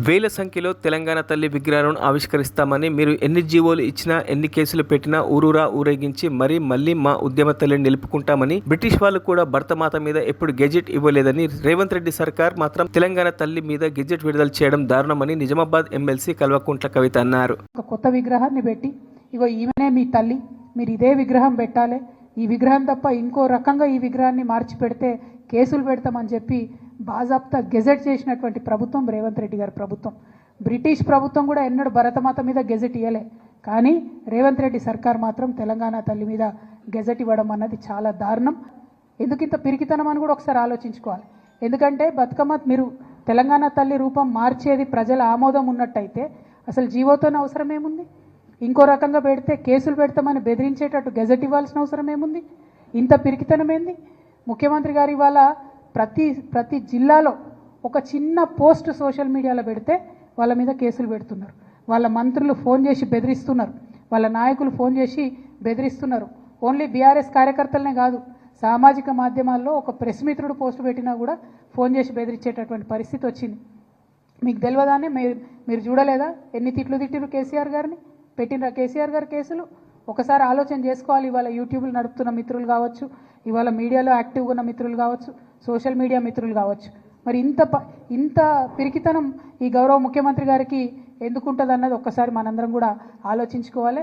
వేల సంఖ్యలో తెలంగాణ తల్లి విగ్రహాలను ఆవిష్కరిస్తామని, మీరు ఎన్ని జీవోలు ఇచ్చినా ఎన్ని కేసులు పెట్టినా ఊరూరా ఊరేగించి మళ్ళీ మా ఉద్యమ తల్లిని నిలుపుకుంటామని, బ్రిటిష్ వాళ్ళు కూడా భరతమాత మీద ఎప్పుడు గెజెట్ ఇవ్వలేదని రేవంత్ రెడ్డి సర్కార్ మాత్రం తెలంగాణ తల్లి మీద గెజెట్ విడుదల చేయడం దారుణమని నిజామాబాద్ ఎమ్మెల్సీ కల్వకుంట్ల కవిత అన్నారు. కొత్త విగ్రహాన్ని పెట్టి ఇగో ఈమెనే మీ తల్లి, మీరు ఇదే విగ్రహం పెట్టాలి, ఈ విగ్రహం తప్ప ఇంకో రకంగా ఈ విగ్రహాన్ని మార్చి పెడితే కేసులు పెడతామని చెప్పి బాజాప్తా గెజెట్ చేసినటువంటి ప్రభుత్వం రేవంత్ రెడ్డి గారి ప్రభుత్వం. బ్రిటిష్ ప్రభుత్వం కూడా ఎన్నడూ భరతమాత మీద గెజెట్ ఇవ్వలే, కానీ రేవంత్ రెడ్డి సర్కార్ మాత్రం తెలంగాణ తల్లి మీద గెజెట్ ఇవ్వడం అన్నది చాలా దారుణం. ఎందుకు ఇంత పిరికితనం అని కూడా ఒకసారి ఆలోచించుకోవాలి. ఎందుకంటే బతుకమ్మ మీరు తెలంగాణ తల్లి రూపం మార్చేది ప్రజల ఆమోదం ఉన్నట్టయితే అసలు జీవోతోనే అవసరం ఏముంది? ఇంకో రకంగా పెడితే కేసులు పెడతామని బెదిరించేటట్టు గెజెట్ ఇవ్వాల్సిన అవసరం ఏముంది? ఇంత పిరికితనం ఏంది? ముఖ్యమంత్రి గారు ఇవాళ ప్రతి జిల్లాలో ఒక చిన్న పోస్ట్ సోషల్ మీడియాలో పెడితే వాళ్ళ మీద కేసులు పెడుతున్నారు. వాళ్ళ మంత్రులు ఫోన్ చేసి బెదిరిస్తున్నారు, వాళ్ళ నాయకులు ఫోన్ చేసి బెదిరిస్తున్నారు. ఓన్లీ బీఆర్ఎస్ కార్యకర్తలనే కాదు, సామాజిక మాధ్యమాల్లో ఒక ప్రెస్ మిత్రుడు పోస్ట్ పెట్టినా కూడా ఫోన్ చేసి బెదిరించేటటువంటి పరిస్థితి వచ్చింది. మీకు తెలియదానే మీరు చూడలేదా ఎన్ని తిట్టిరు కేసీఆర్ గారిని? పెట్టినరా కేసీఆర్ గారు కేసులు? ఒకసారి ఆలోచన చేసుకోవాలి. ఇవాళ యూట్యూబ్లు నడుపుతున్న మిత్రులు కావచ్చు, ఇవాళ మీడియాలో యాక్టివ్గా ఉన్న మిత్రులు కావచ్చు, సోషల్ మీడియా మిత్రులు కావచ్చు, మరి ఇంత పిరికితనం ఈ గౌరవ ముఖ్యమంత్రి గారికి ఎందుకుంటుంది అన్నది ఒక్కసారి మనందరం కూడా ఆలోచించుకోవాలి.